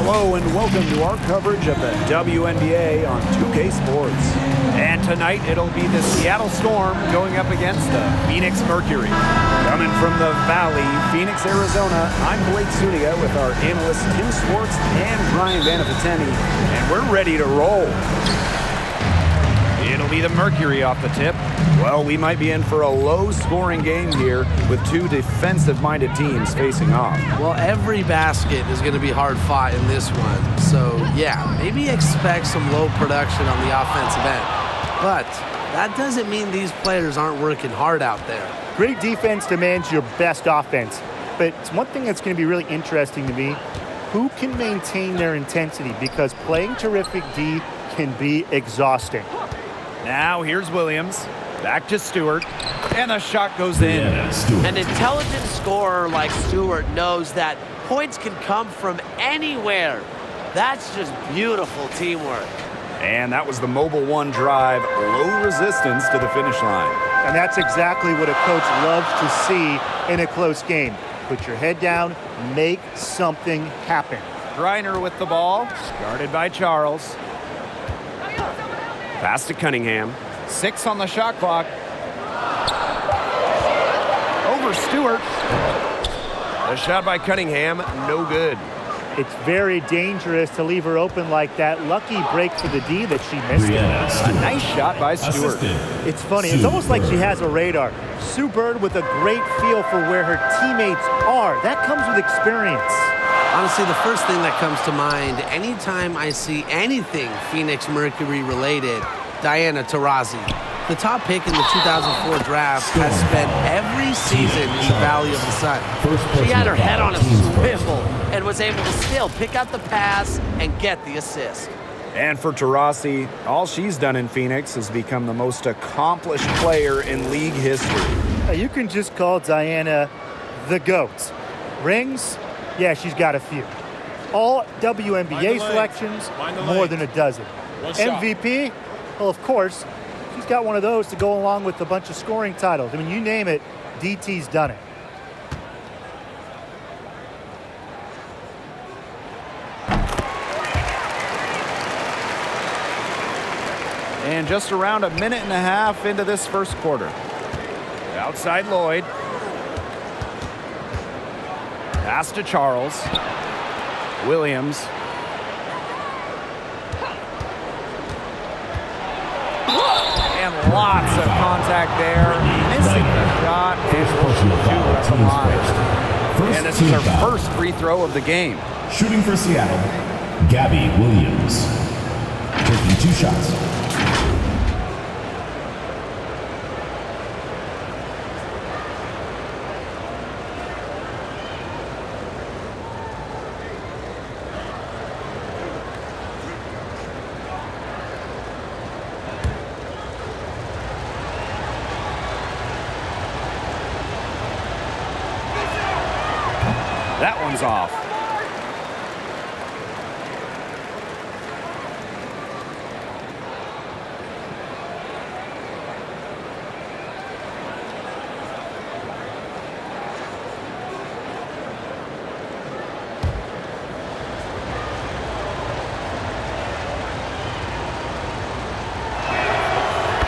Hello and welcome to our coverage of the WNBA on 2K Sports. And tonight it'll be the Seattle Storm going up against the Phoenix Mercury. Coming from the Valley, Phoenix, Arizona, I'm Blake Sudia with our analysts Tim Swartz and Brian Vanafiteni, and we're ready to roll. It'll be the Mercury off the tip. Well, we might be in for a low-scoring game here with two defensive-minded teams facing off. Well, every basket is going to be hard-fought in this one. So, yeah, maybe expect some low production on the offensive end. But that doesn't mean these players aren't working hard out there. Great defense demands your best offense. But it's one thing that's going to be really interesting to me, who can maintain their intensity? Because playing terrific D can be exhausting. Now here's Williams. Back to Stewart, and the shot goes in. An intelligent scorer like Stewart knows that points can come from anywhere. That's just beautiful teamwork. And that was the mobile one drive, low resistance to the finish line. And that's exactly what a coach loves to see in a close game. Put your head down, make something happen. Griner with the ball, guarded by Charles. Pass to Cunningham. 6 on the shot clock. Over Stewart. The shot by Cunningham, no good. It's very dangerous to leave her open like that. Lucky break for the D that she missed it. A nice shot by Stewart. It's funny. It's almost like she has a radar. Sue Bird with a great feel for where her teammates are. That comes with experience. Honestly, the first thing that comes to mind anytime I see anything Phoenix Mercury related, Diana Taurasi. The top pick in the 2004 draft has spent every season in the Valley of the Sun. She had her head on a swivel and was able to still pick out the pass and get the assist. And for Taurasi, all she's done in Phoenix has become the most accomplished player in league history. You can just call Diana the GOAT. Rings? Yeah, she's got a few. All WNBA selections, more than a dozen. MVP? Well, of course, she's got one of those to go along with a bunch of scoring titles. I mean, you name it, DT's done it. And just around a minute and a half into this first quarter. Outside Lloyd. Pass to Charles. Williams. And lots of contact there. Missing the shot. And this is her first free throw of the game. Shooting for Seattle, Gabby Williams. Taking 2 shots. That one's off.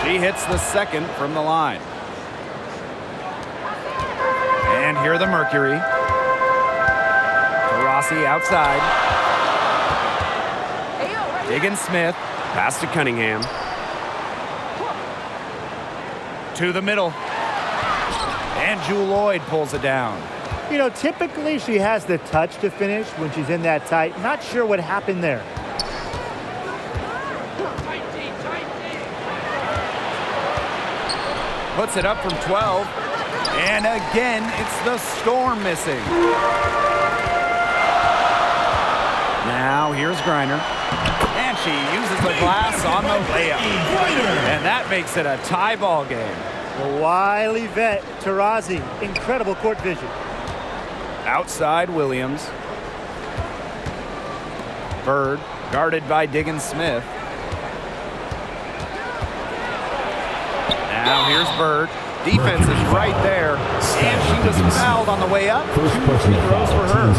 She hits the second from the line. And here the Mercury. Outside. Diggins Smith. Pass to Cunningham. To the middle. And Jewel Lloyd pulls it down. You know, typically she has the touch to finish when she's in that tight. Not sure what happened there. Puts it up from 12. And again, it's the Storm missing. Now here's Griner. And she uses the glass on the layup. And that makes it a tie ball game. The wily vet, Taurasi. Incredible court vision. Outside Williams. Bird, guarded by Diggins Smith. Now here's Bird. Defense is right there. And she was fouled on the way up. 2 free throws for her.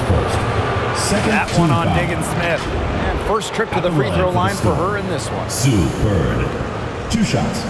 Second That team one on foul. Diggin Smith. And first trip to the free throw line for her in this one. Sue Bird. 2 shots.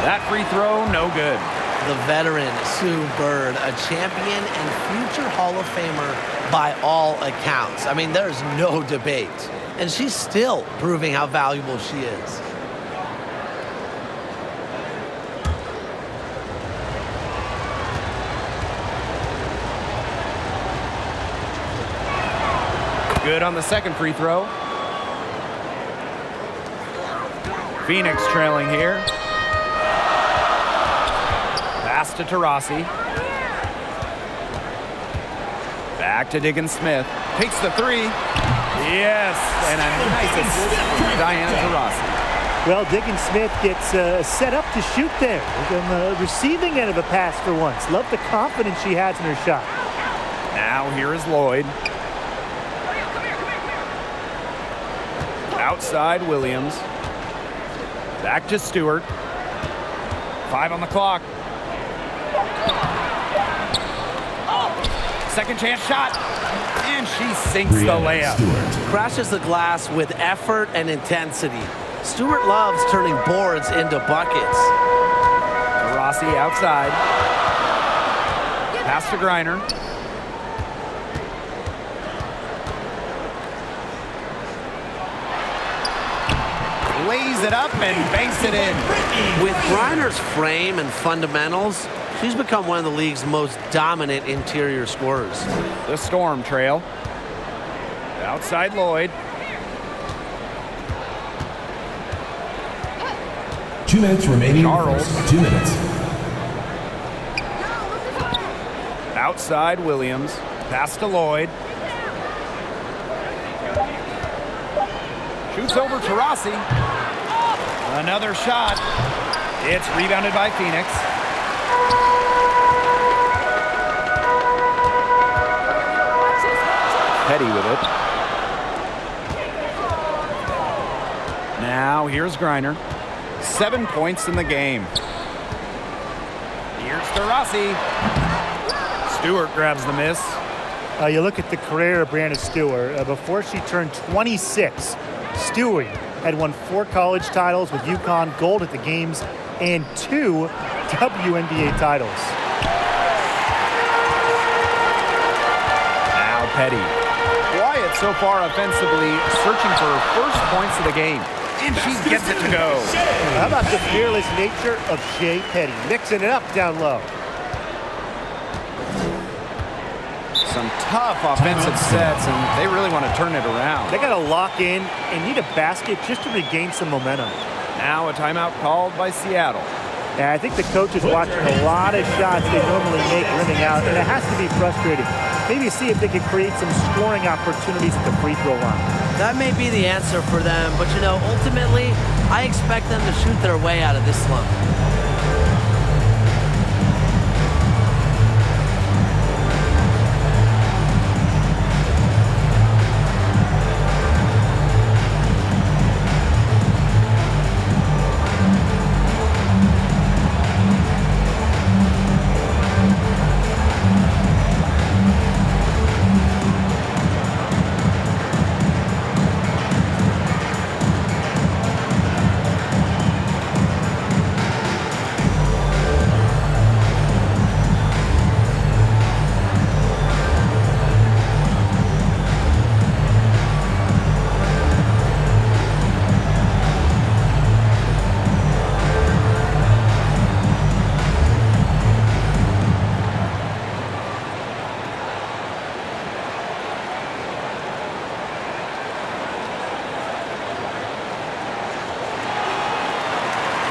That free throw, no good. The veteran Sue Bird, a champion and future Hall of Famer by all accounts. I mean, there's no debate. And she's still proving how valuable she is. Good on the second free throw. Phoenix trailing here. Pass to Taurasi. Back to Diggin Smith. Takes the three. Yes, and a nice assist from Diana Taurasi. Well, Diggin Smith gets set up to shoot there. On the receiving end of a pass for once. Love the confidence she has in her shot. Now here is Lloyd. Outside Williams. Back to Stewart. 5 on the clock. Second chance shot. And she sinks the layup. Stewart. Crashes the glass with effort and intensity. Stewart loves turning boards into buckets. Taurasi outside. Pass to Griner. Lays it up and banks it in. With Griner's frame and fundamentals, she's become one of the league's most dominant interior scorers. The Storm trail. Outside Lloyd. 2 minutes remaining. Charles. 2 minutes. Outside Williams. Pass to Lloyd. Shoots over Taurasi. Another shot. It's rebounded by Phoenix. Petty with it. Now here's Griner. 7 points in the game. Here's Taurasi. Stewart grabs the miss. You look at the career of Brianna Stewart. Before she turned 26, Stewart had won 4 college titles with UConn, gold at the games, and 2 WNBA titles. Now Petty. Wyatt so far offensively searching for her first points of the game. And she gets it to go. How about the fearless nature of Jay Petty? Mixing it up down low. Some tough offensive sets, and they really want to turn it around. They got to lock in and need a basket just to regain some momentum. Now a timeout called by Seattle. Yeah, I think the coach is watching a lot of shots they normally make rimming out, and it has to be frustrating. Maybe see if they can create some scoring opportunities at the free throw line. That may be the answer for them, but you know, ultimately, I expect them to shoot their way out of this slump.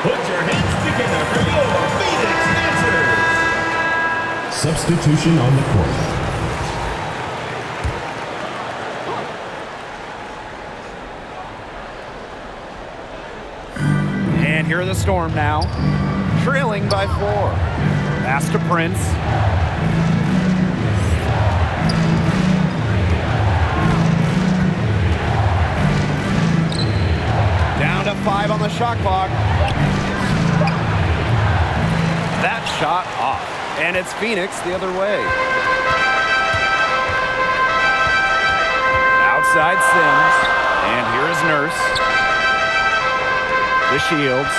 Put your hands together for your Phoenix Dancers. Substitution on the court. And here are the Storm now, trailing by 4. Pass to Prince. Down to 5 on the shot clock. That shot off, and it's Phoenix the other way. Outside Sims, and here is Nurse. The Shields.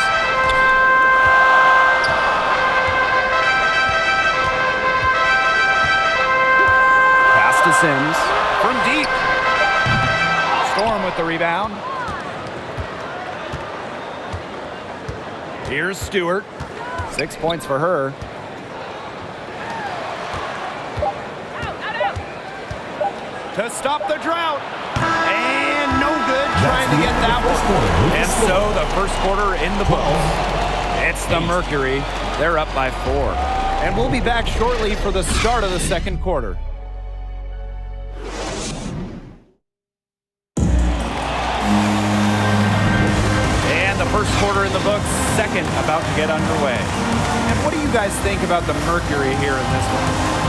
Pass to Sims from deep. Storm with the rebound. Here's Stewart. 6 points for her. To stop the drought. And no good trying to get that one. And so the first quarter in the books. It's the Mercury. They're up by 4. And we'll be back shortly for the start of the second quarter. And the first quarter in the books, second about to get underway. And what do you guys think about the Mercury here in this one?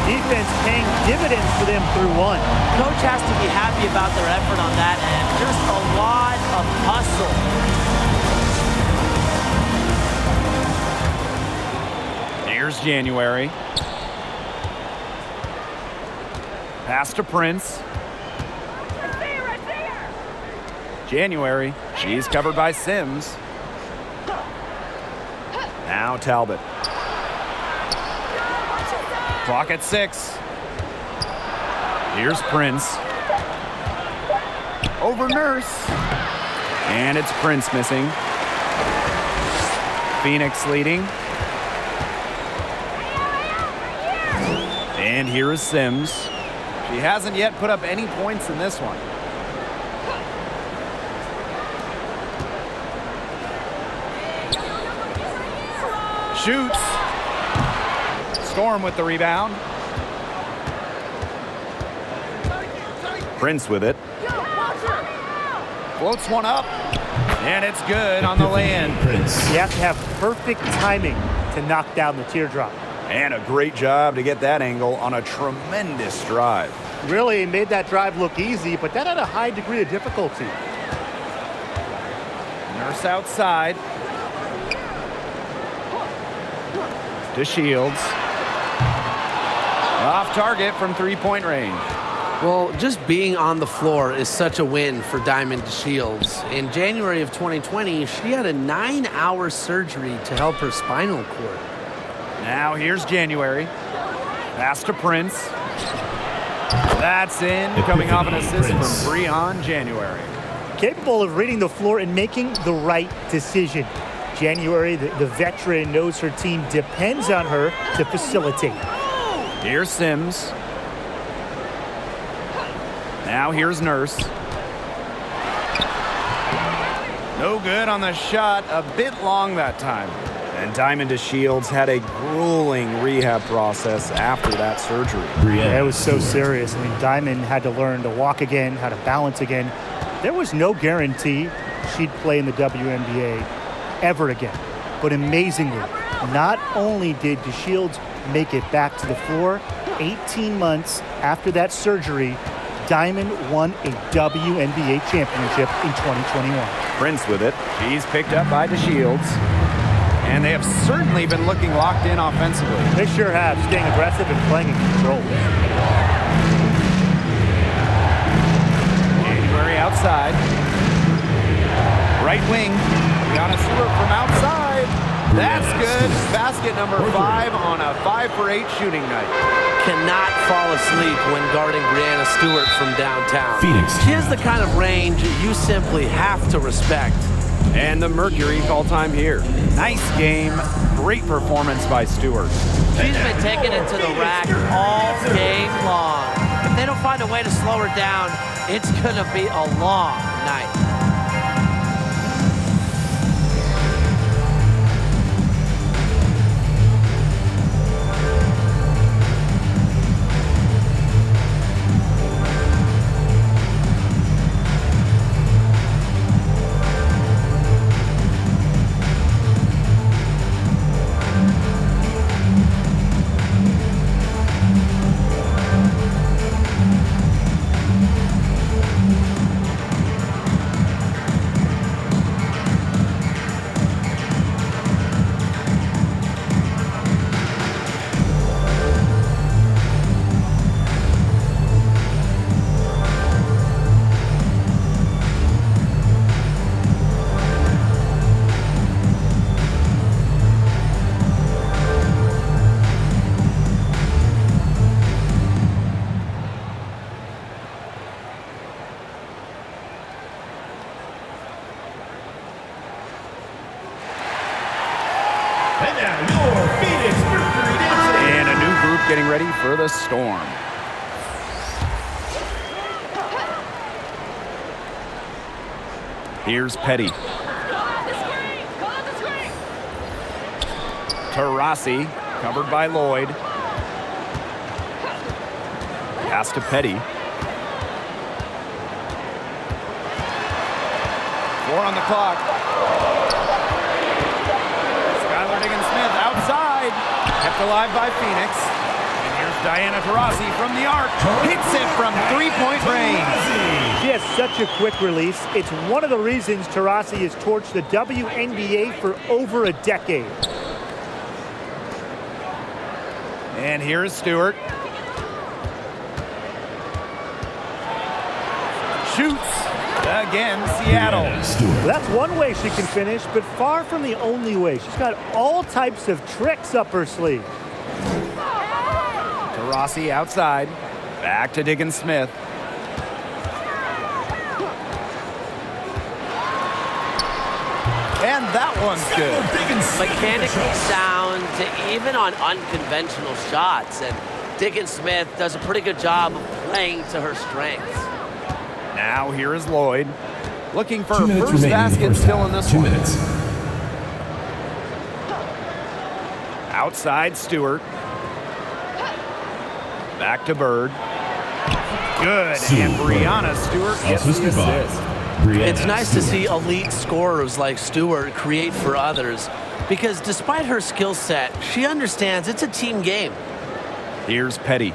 Defense paying dividends for them through 1. Coach has to be happy about their effort on that end. Just a lot of hustle. Here's January. Pass to Prince. January. She's covered by Sims. Now Talbot. Clock at 6. Here's Prince. Over Nurse. And it's Prince missing. Phoenix leading. And here is Sims. She hasn't yet put up any points in this one. Shoots. Storm with the rebound. Prince with it. Floats one up. And it's good on the lay-in. You have to have perfect timing to knock down the teardrop. And a great job to get that angle on a tremendous drive. Really made that drive look easy, but that had a high degree of difficulty. Nurse outside. To Shields. Off target from three-point range. Well, just being on the floor is such a win for Diamond Shields. In January of 2020, she had a 9-hour surgery to help her spinal cord. Now here's January. Pass to Prince. That's in, coming off an assist from Breon January. Capable of reading the floor and making the right decision. January, the veteran, knows her team depends on her to facilitate. Here's Sims. Now here's Nurse. No good on the shot, a bit long that time. And Diamond Shields had a grueling rehab process after that surgery. Yeah, it was so serious. I mean, Diamond had to learn to walk again, how to balance again. There was no guarantee she'd play in the WNBA ever again. But amazingly, not only did Shields make it back to the floor, 18 months after that surgery, Diamond won a WNBA championship in 2021. Prince with it. She's picked up by Shields. And they have certainly been looking locked in offensively. They sure have, staying aggressive and playing in control. January outside. Right wing. Brianna Stewart from outside. That's good. Basket number 5 on a 5-for-8 shooting night. Cannot fall asleep when guarding Brianna Stewart from downtown. Phoenix. She has the kind of range you simply have to respect. And the Mercury call time here. Nice game. Great performance by Stewart. She's been taking it to the rack all game long. If they don't find a way to slow her down, it's going to be a long night. And now your Phoenix Mercury dancers. And a new group getting ready for the Storm. Here's Petty. Taurasi, covered by Lloyd. Pass to Petty. 4 on the clock. Skylar Diggins-Smith outside. Kept alive by Phoenix. And here's Diana Taurasi from the arc. Hits it from three-point range. She has such a quick release. It's one of the reasons Taurasi has torched the WNBA for over a decade. And here's Stewart. Shoots. Again, Seattle. Well, that's one way she can finish, but far from the only way. She's got all types of tricks up her sleeve. Taurasi outside. Back to Diggins-Smith. And that one's good. Mechanically sound, even on unconventional shots. And Diggins-Smith does a pretty good job of playing to her strengths. Now here is Lloyd. Looking for 2 her minutes first remaining basket first still half. in this 2 one. minutes. Outside Stewart. Back to Bird. Good. And Brianna Stewart gets the assist. It's nice to see elite scorers like Stewart create for others because despite her skill set, she understands it's a team game. Here's Petty.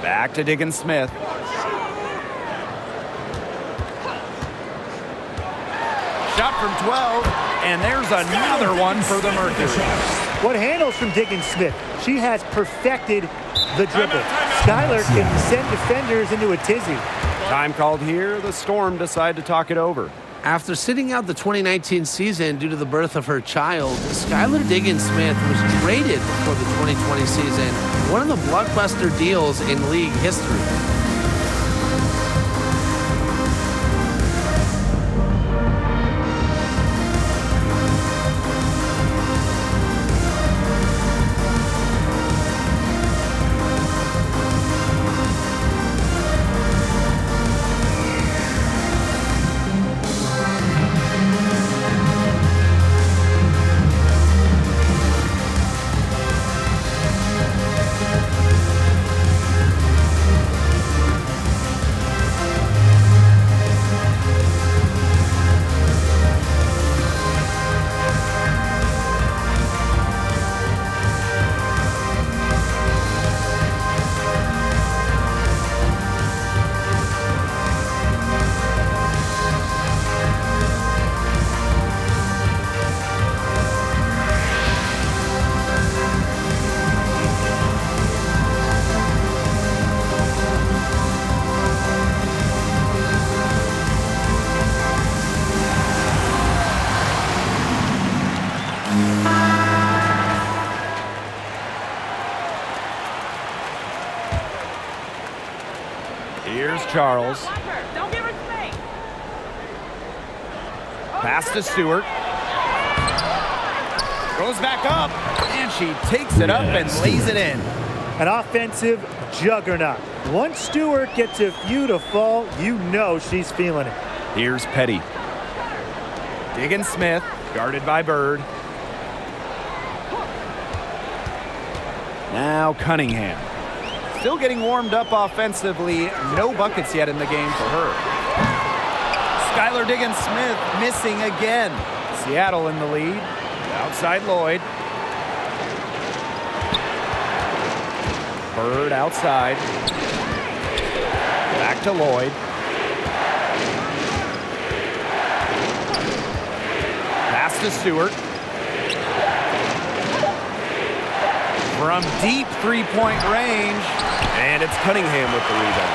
Back to Diggins-Smith. Shot from 12, and there's another one for the Mercury. What handles from Diggins-Smith? She has perfected the dribble. Skylar can send defenders into a tizzy. Time called here. The Storm decide to talk it over. After sitting out the 2019 season due to the birth of her child, Skylar Diggins-Smith was traded before the 2020 season, one of the blockbuster deals in league history. Here's Charles. Don't give her space. Pass to Stewart. Goes back up, and she takes it up and lays it in. An offensive juggernaut. Once Stewart gets a few to fall, you know she's feeling it. Here's Petty. Diggins-Smith, guarded by Bird. Now Cunningham. Still getting warmed up offensively. No buckets yet in the game for her. Skylar Diggins-Smith missing again. Seattle in the lead. Outside Lloyd. Bird outside. Back to Lloyd. Pass to Stewart. From deep three-point range. And it's Cunningham with the rebound.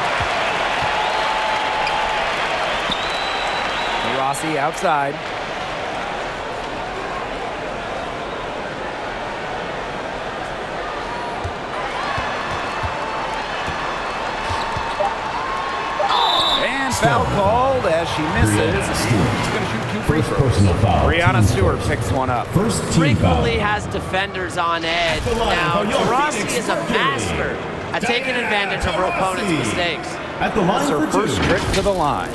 Rossi outside. And foul called as she misses. And she's going to shoot 2 free First throws. personal foul. Brianna Team Stewart first. picks one up. First team Frequently foul. has defenders on edge. the line Now, for your Taurasi Phoenix is a Mercury. master at taking advantage of her opponent's mistakes. At the line That's her for first 2. trip to the line.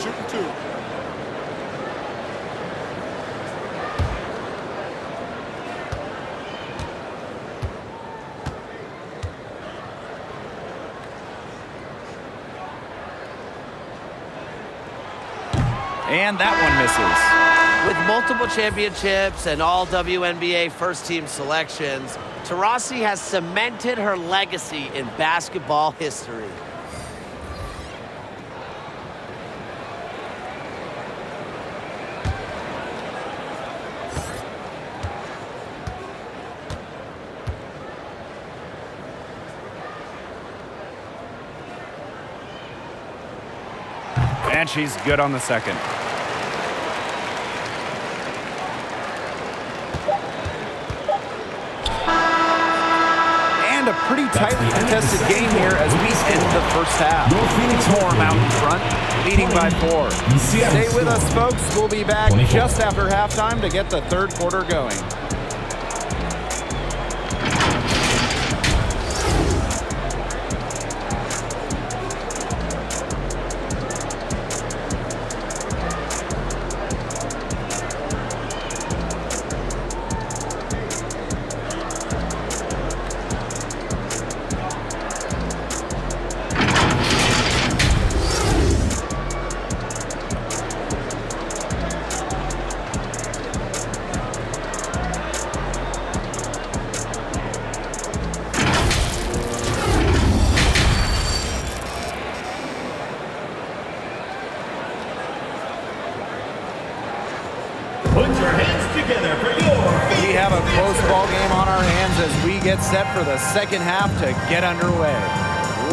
Shooting 2. And that one misses. With multiple championships and all WNBA first-team selections, Taurasi has cemented her legacy in basketball history. And she's good on the second. And a pretty tightly contested game here as we end the first half. Your Phoenix Storm out in front, leading by 4. Seattle Stay with us, Storm. folks. We'll be back 24. just after halftime to get the third quarter going. Put your hands together for your We have a close ball game on our hands as we get set for the second half to get underway.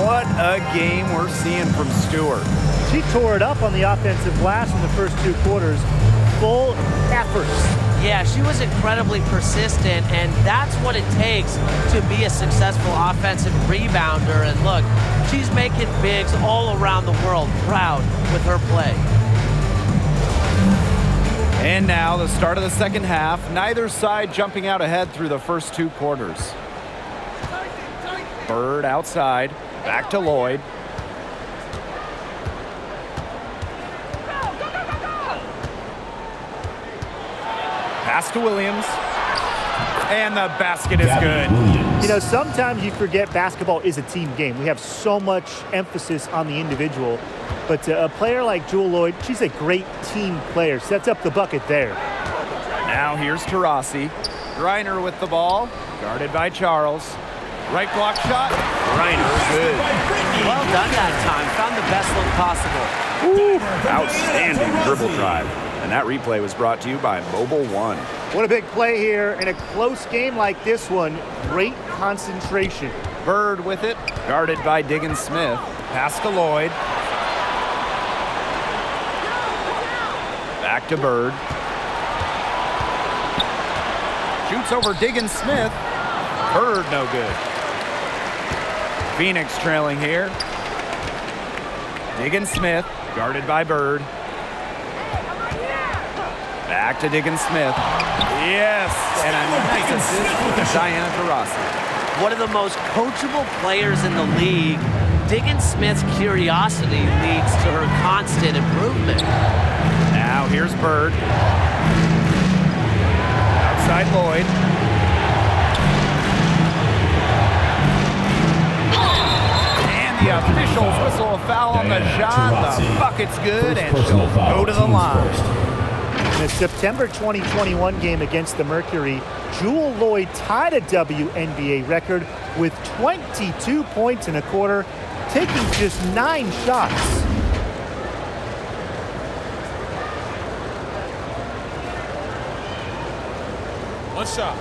What a game we're seeing from Stewart. She tore it up on the offensive glass in the first 2 quarters. Full efforts. Yeah, she was incredibly persistent, and that's what it takes to be a successful offensive rebounder. And look, she's making bigs all around the world proud with her play. And now the start of the second half. Neither side jumping out ahead through the first 2 quarters. Bird outside. Back to Lloyd. Pass to Williams. And the basket is Gabby good. Williams. You know, sometimes you forget basketball is a team game. We have so much emphasis on the individual. But a player like Jewell Loyd, she's a great team player. Sets up the bucket there. Now here's Taurasi. Griner with the ball. Guarded by Charles. Right block shot. Griner good. Well done that time. Found the best look possible. Outstanding dribble drive. And that replay was brought to you by Mobile One. What a big play here in a close game like this one. Great concentration. Bird with it. Guarded by Diggins Smith. Pass to Lloyd. Back to Bird. Shoots over Diggins Smith. Bird no good. Phoenix trailing here. Diggins Smith. Guarded by Bird. Back to Diggins Smith. Yes! And a nice assist to Diana Taurasi. One of the most coachable players in the league, Diggins Smith's curiosity leads to her constant improvement. Now here's Bird. Outside Lloyd. And the officials whistle a foul on the Diana shot. The Taurasi. bucket's good, First and she'll personal foul. go to the Teams line. first. In the September 2021 game against the Mercury, Jewell Loyd tied a WNBA record with 22 points in a quarter, taking just 9 shots. One shot.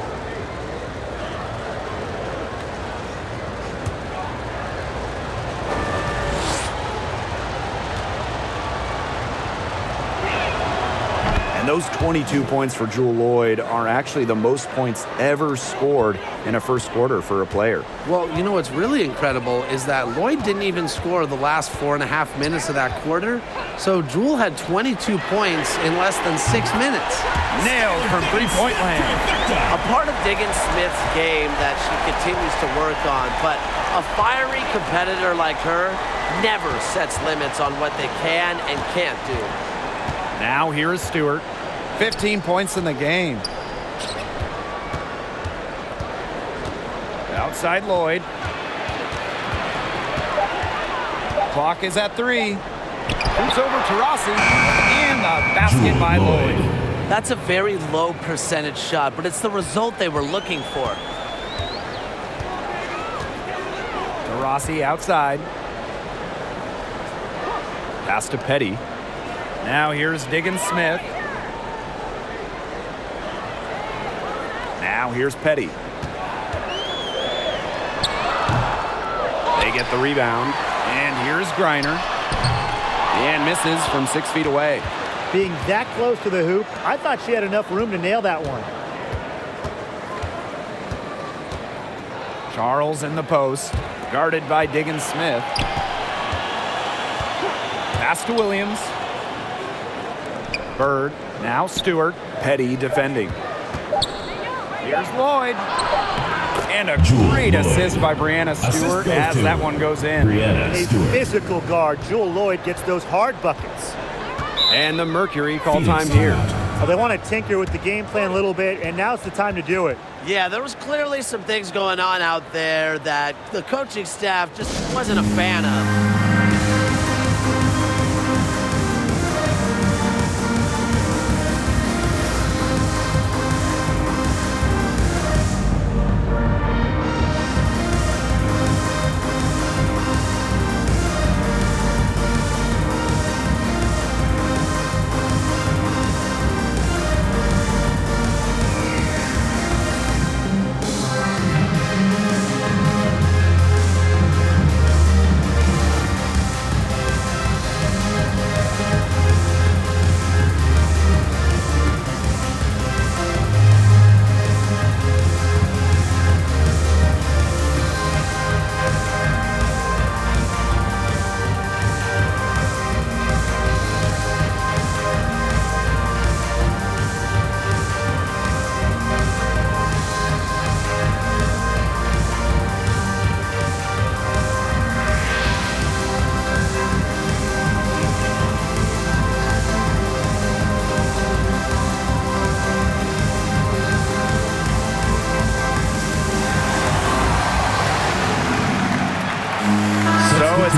And And those 22 points for Jewel Lloyd are actually the most points ever scored in a first quarter for a player. Well, you know what's really incredible is that Lloyd didn't even score the last 4.5 minutes of that quarter. So Jewel had 22 points in less than 6 minutes. Nailed from three-point land. A part of Diggins Smith's game that she continues to work on, but a fiery competitor like her never sets limits on what they can and can't do. Now here is Stewart. 15 points in the game. Outside Lloyd. Clock is at 3. Shoots over Taurasi. And the basket by Lloyd. That's a very low percentage shot, but it's the result they were looking for. Taurasi outside. Pass to Petty. Now here's Diggins Smith. Now here's Petty. They get the rebound. And here's Griner. And misses from 6 feet away. Being that close to the hoop, I thought she had enough room to nail that one. Charles in the post, guarded by Diggins Smith. Pass to Williams. Bird, now Stewart. Petty defending. Here's Lloyd. And a great assist by Brianna Stewart as that one goes in. A physical guard, Jewel Lloyd gets those hard buckets. And the Mercury call time here. Well, they want to tinker with the game plan a little bit, and now's the time to do it. Yeah, there was clearly some things going on out there that the coaching staff just wasn't a fan of.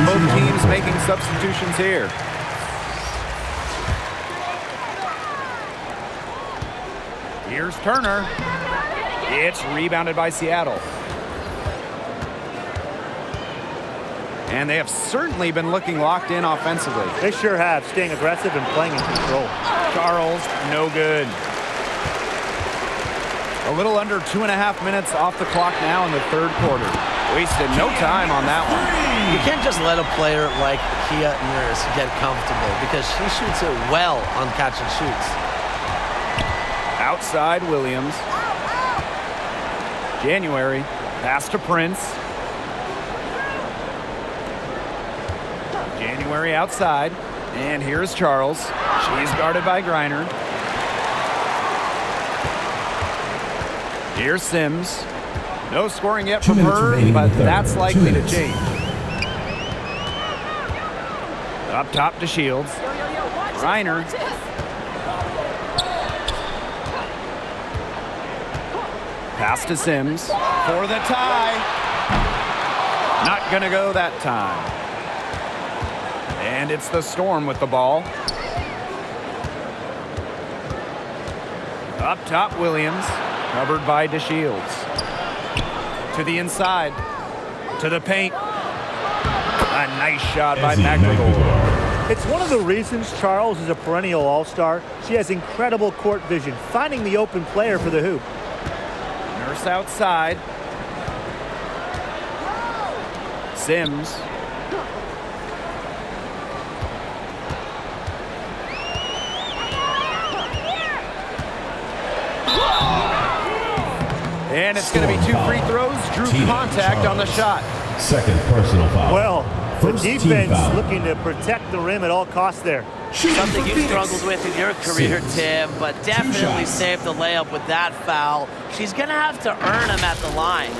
Both teams making substitutions here. Here's Turner. It's rebounded by Seattle. And they have certainly been looking locked in offensively. They sure have, staying aggressive and playing in control. Charles, no good. A little under 2.5 minutes off the clock now in the third quarter. Wasted no time on that one. You can't just let a player like Kia Nurse get comfortable because she shoots it well on catch and shoots. Outside Williams. January. Pass to Prince. January outside. And here's Charles. She's guarded by Griner. Here's Sims. No scoring yet from her, but that's likely to change. Up top to Shields. Griner. Pass to Sims for the tie. Not going to go that time. And it's the Storm with the ball. Up top, Williams. Covered by DeShields. To the inside. To the paint. A nice shot by McGregor. It's one of the reasons Charles is a perennial all-star. She has incredible court vision, finding the open player for the hoop. Nurse outside. Sims. And it's going to be 2 free throws. Drew contact on the shot. Second personal foul. Well, the First team defense foul. looking to protect the rim at all costs there. Something you struggled with in your career, Tim, but definitely shots. saved the layup with that foul. She's going to have to earn him at the line.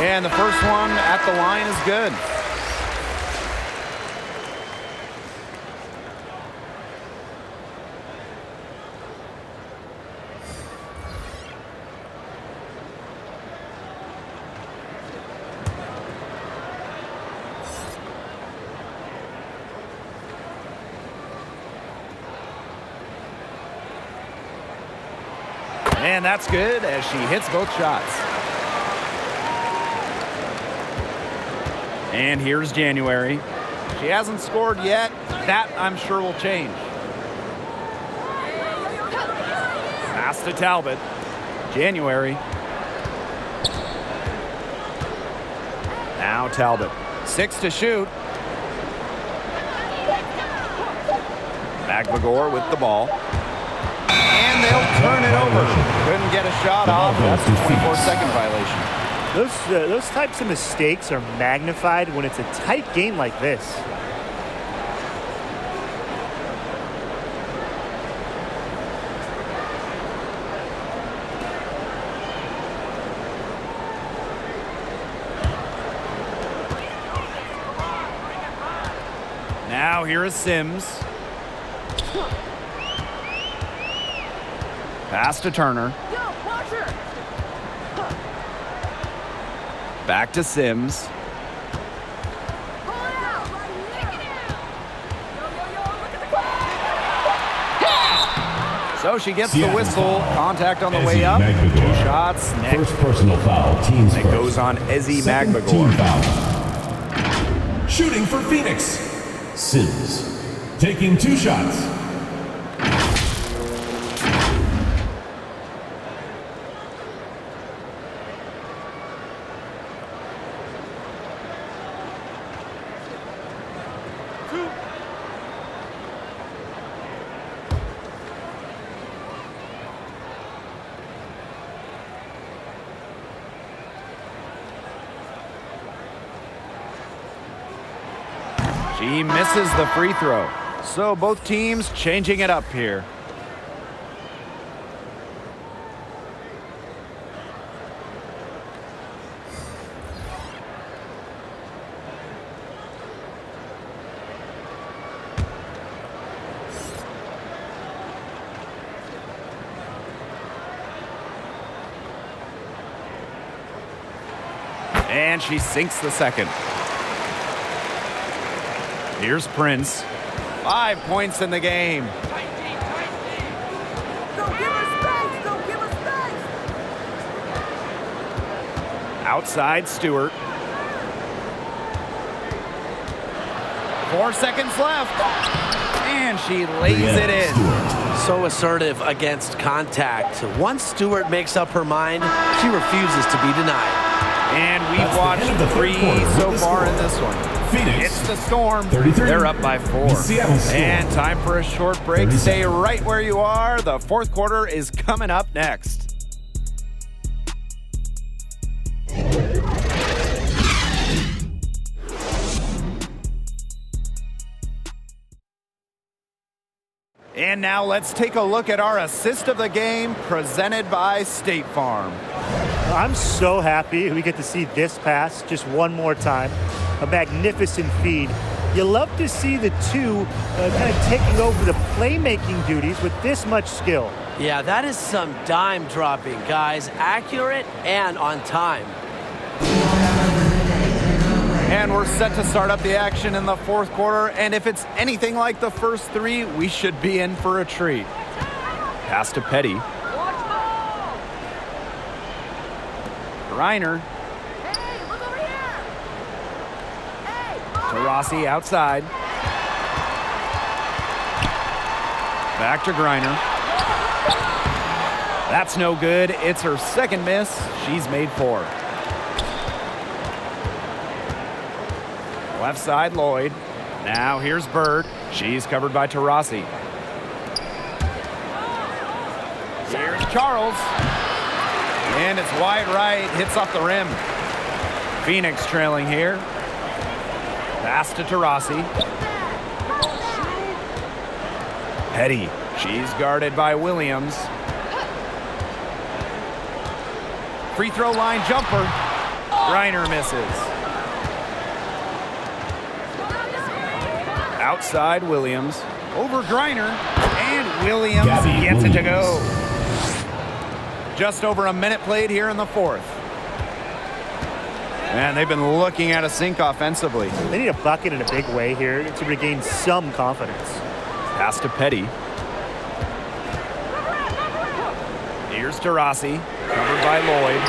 And the first one at the line is good. And that's good as she hits both shots. And here's January. She hasn't scored yet. That, I'm sure, will change. Pass to Talbot. January. Now Talbot. 6 to shoot. Magbagor with the ball. And they'll turn it over. Couldn't get a shot off. That's a 24-second violation. Those types of mistakes are magnified when it's a tight game like this. Now here is Sims. Pass to Turner. Back to Sims. So she gets the whistle. Contact on the way up. 2 shots next. First personal foul. Teams It first. goes on Ezzy Second Magbagor. team foul. Shooting for Phoenix. Sims. Taking 2 shots. She misses the free throw. So both teams changing it up here. And she sinks the second. Here's Prince. 5 points in the game. Outside Stewart. 4 seconds left. And she lays it in. So assertive against contact. Once Stewart makes up her mind, she refuses to be denied. And we've watched 3 so far in this one. Phoenix. It's the Storm. 33. They're up by 4. The Seattle Storm. And time for a short break. 30 Stay seconds. right where you are. The 4th quarter is coming up next. And now let's take a look at our assist of the game presented by State Farm. I'm so happy we get to see this pass just one more time. A magnificent feed. You love to see the two kind of taking over the playmaking duties with this much skill. Yeah, that is some dime dropping, guys. Accurate and on time. And we're set to start up the action in the 4th quarter. And if it's anything like the first 3, we should be in for a treat. Pass to Petty. Reiner. Taurasi outside. Back to Griner. That's no good. It's her second miss. She's made 4. Left side, Lloyd. Now here's Bird. She's covered by Taurasi. Here's Charles. And it's wide right. Hits off the rim. Phoenix trailing here. Pass to Taurasi. Petty. She's guarded by Williams. Free throw line jumper. Griner misses. Outside Williams. Over Griner. And Williams gets it to go. Just over a minute played here in the 4th. Man, they've been looking at a sink offensively. They need a bucket in a big way here to regain some confidence. Pass to Petty. Here's Taurasi, covered by Lloyd.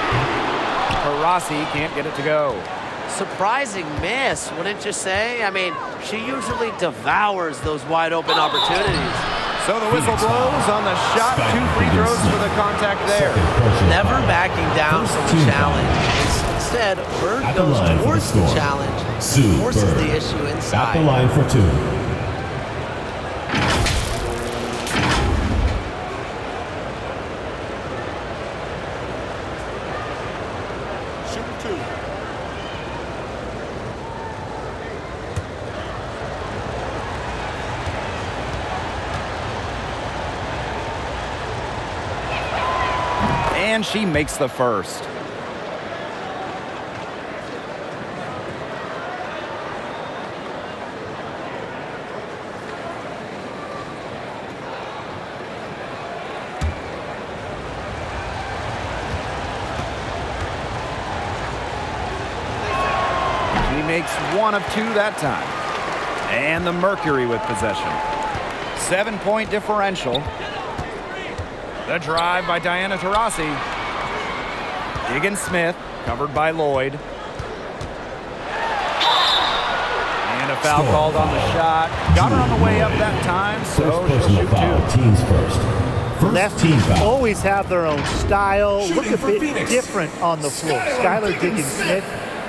Taurasi can't get it to go. Surprising miss, wouldn't you say? I mean, she usually devours those wide open opportunities. So the whistle blows on the shot. 2 free throws for the contact there. Never backing down from the challenge. Instead, Bird goes towards the challenge, forces the issue inside. At the line for 2. Shooting 2. And she makes the first. She makes 1 of 2 that time. And the Mercury with possession. 7-point differential. The drive by Diana Taurasi. Diggins-Smith, covered by Lloyd. And a foul called on the shot. Got her on the way up that time, so she'll shoot 2. Teams first. Lefties team foul. always have their own style. Look a bit different on the floor. Skylar Diggins-Smith,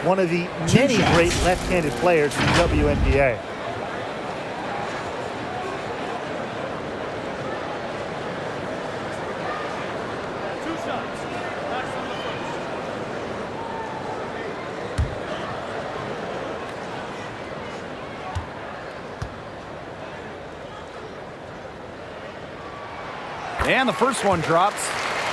one of the many great left-handed players in the WNBA. And the first one drops.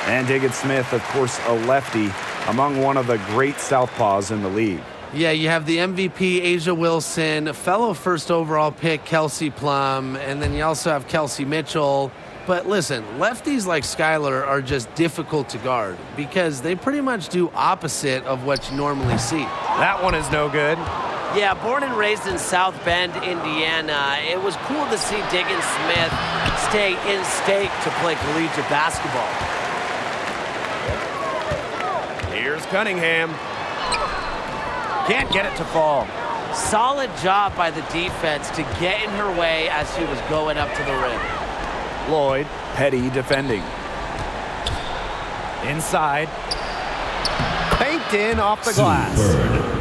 And Diggins-Smith, of course, a lefty, among one of the great southpaws in the league. Yeah, you have the MVP, Asia Wilson, fellow first overall pick, Kelsey Plum, and then you also have Kelsey Mitchell. But listen, lefties like Skylar are just difficult to guard because they pretty much do opposite of what you normally see. That one is no good. Yeah, born and raised in South Bend, Indiana, it was cool to see Diggins-Smith stay in state to play collegiate basketball. Here's Cunningham. Can't get it to fall. Solid job by the defense to get in her way as she was going up to the rim. Lloyd, Petty defending. Inside. Banked in off the glass.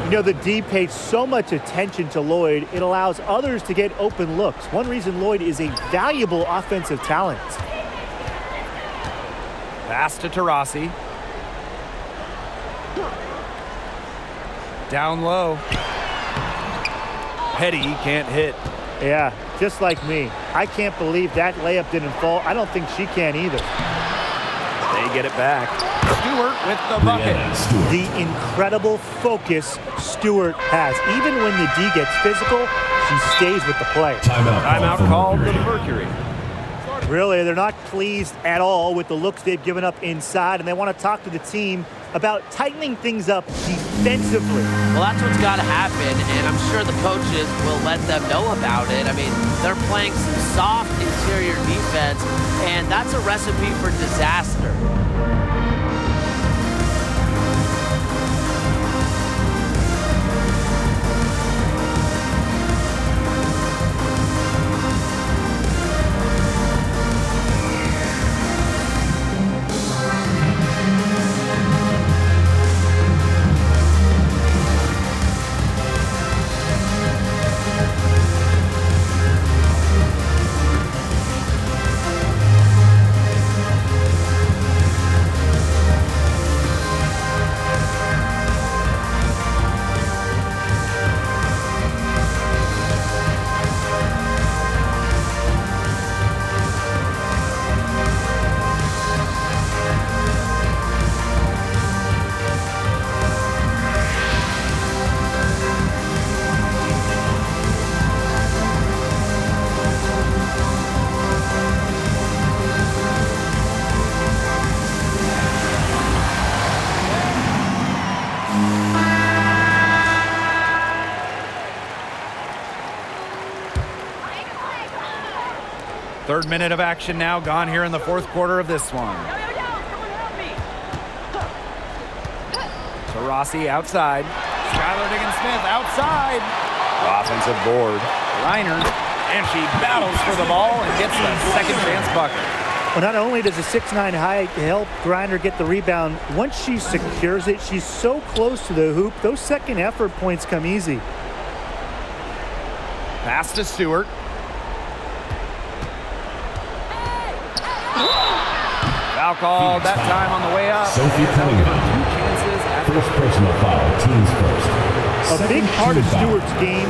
You know, the D paid so much attention to Lloyd, it allows others to get open looks. One reason Lloyd is a valuable offensive talent. Pass to Taurasi. Down low. Petty can't hit. Yeah, just like me. I can't believe that layup didn't fall. I don't think she can either. They get it back. Stewart with the bucket. The incredible focus Stewart has. Even when the D gets physical, she stays with the play. Timeout called the Mercury. Really, they're not pleased at all with the looks they've given up inside, and they want to talk to the team about tightening things up defensively. Well, that's what's got to happen, and I'm sure the coaches will let them know about it. I mean, they're playing some soft interior defense, and that's a recipe for disaster. Third minute of action now gone here in the fourth quarter of this one. Taurasi outside. Skylar Diggins-Smith outside. Offensive board. Reiner, and she battles for the ball and gets the second chance bucket. Well, not only does a 6'9" height help Griner get the rebound, once she secures it, she's so close to the hoop, those second effort points come easy. Pass to Stewart. Foul called that time on the way up. Sophie Paymaya. First personal foul, teams first. A big part of Stewart's game,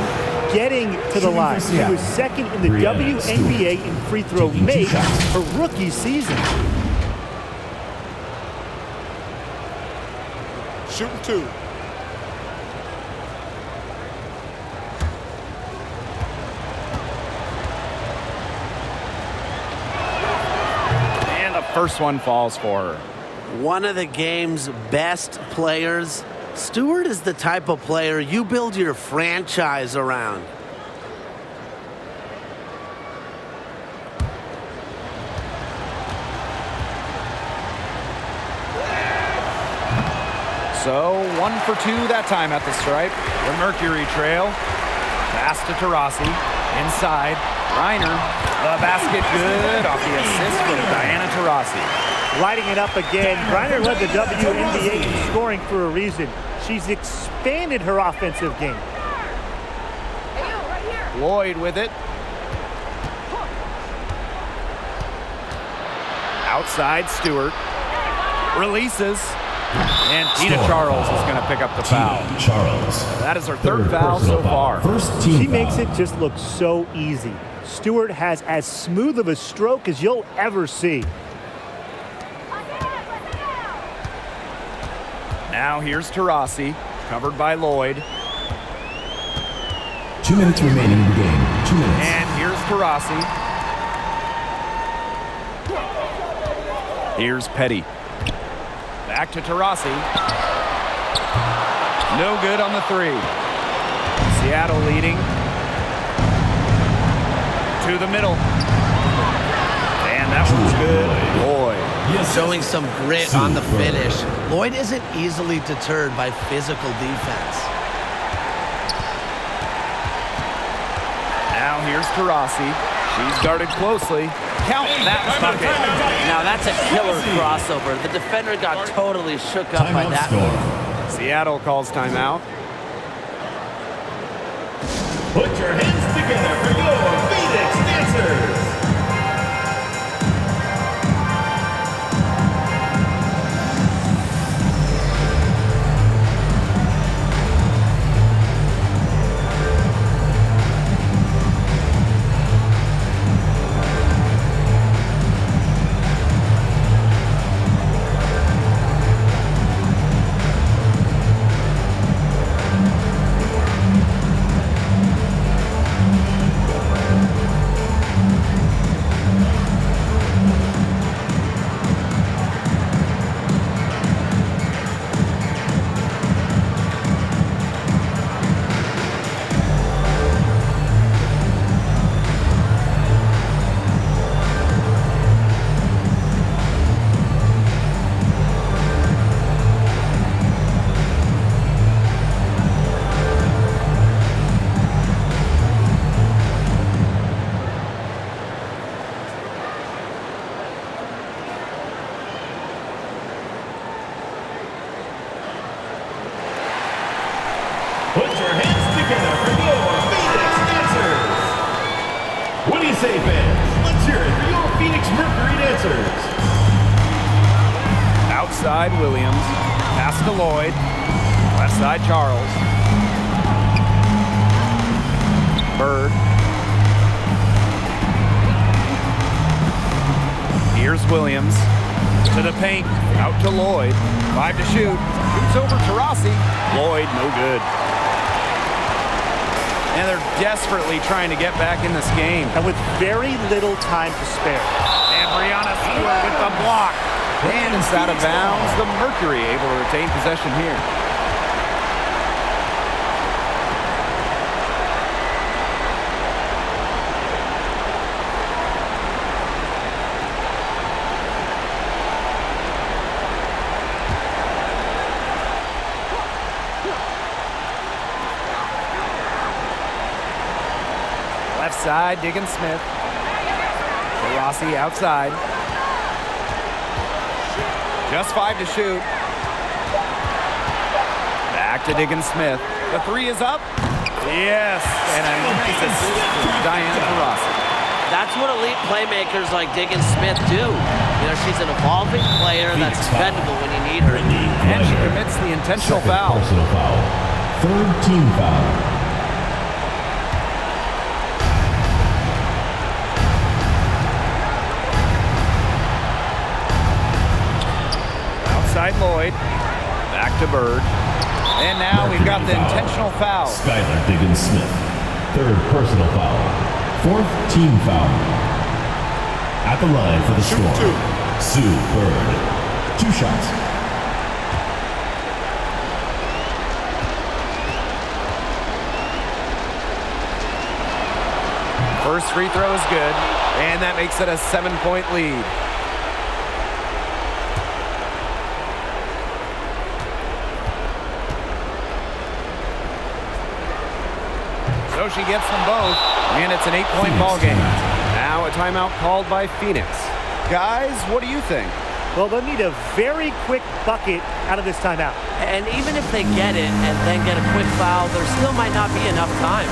getting to the line. She was second in the WNBA in free throw make her rookie season. Shooting 2. And the first one falls for her. One of the game's best players. Stewart is the type of player you build your franchise around. So 1 for 2 that time at the stripe. The Mercury trail. Pass to Taurasi. Inside. Reiner. The basket good off the assist from Diana Taurasi. Lighting it up again. Griner led the WNBA in scoring for a reason. She's expanded her offensive game. Lloyd with it. Outside Stewart. Releases. And Tina Charles is going to pick up the foul. Charles. That is her third foul so far. First team She makes foul. it just look so easy. Stewart has as smooth of a stroke as you'll ever see. Now here's Taurasi, covered by Lloyd. 2 minutes remaining in the game. 2 minutes. And here's Taurasi. Here's Petty. Back to Taurasi. No good on the three. Seattle leading. To the middle. And that one's good. Lloyd. Showing some grit on the finish. Lloyd isn't easily deterred by physical defense. Now here's Taurasi. She's guarded closely. Count that bucket. Now that's a killer crossover. The defender got totally shook up by Timeout that. score. Seattle calls timeout. Put your hands together for your Phoenix Dancers. Put your hands together for your Phoenix Dancers. What do you say, fans? Let's hear it for your Phoenix Mercury Dancers. Outside Williams. Pass to Lloyd. Left side Charles. Bird. Here's Williams. To the paint. Out to Lloyd. 5 to shoot. Shoots over Taurasi. Lloyd, no good. And they're desperately trying to get back in this game. And with very little time to spare. And Brianna Stewart with the block. And it's out of bounds. The Mercury able to retain possession here. Left side, Diggin Smith. Rossi outside. Just 5 to shoot. Back to Diggin Smith. The three is up. Yes, and a nice assist from Diana Taurasi. That's what elite playmakers like Diggin Smith do. You know, she's an evolving player that's expendable when you need her. And she commits the intentional foul. Personal foul. Third team foul. Outside Lloyd. Back to Bird. And now we've got the intentional foul. Skylar Diggins Smith. Third personal foul. Fourth team foul. At the line for the Storm, Sue Bird. 2 shots. First free throw is good, and that makes it a 7-point lead. So she gets them both, and it's an 8-point ball game. Now a timeout called by Phoenix. Guys, what do you think? Well, they'll need a very quick bucket out of this timeout. And even if they get it and then get a quick foul, there still might not be enough time.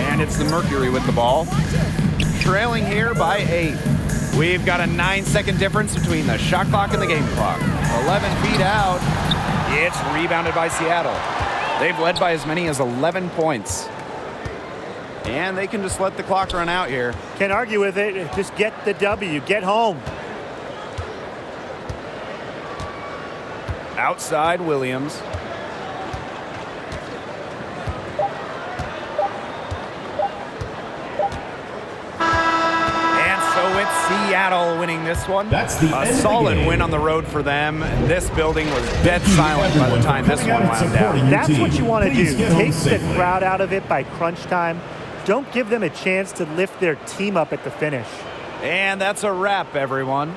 And it's the Mercury with the ball. Trailing here by 8. We've got a 9-second difference between the shot clock and the game clock. 11 feet out. It's rebounded by Seattle. They've led by as many as 11 points. And they can just let the clock run out here. Can't argue with it. Just get the W. Get home. Outside Williams. And so it's Seattle winning this one. That's the end A of the solid game. win on the road for them. This building was dead silent by the time this one wound down. That's what you want to Please do. get home Take the safely. crowd out of it by crunch time. Don't give them a chance to lift their team up at the finish. And that's a wrap, everyone.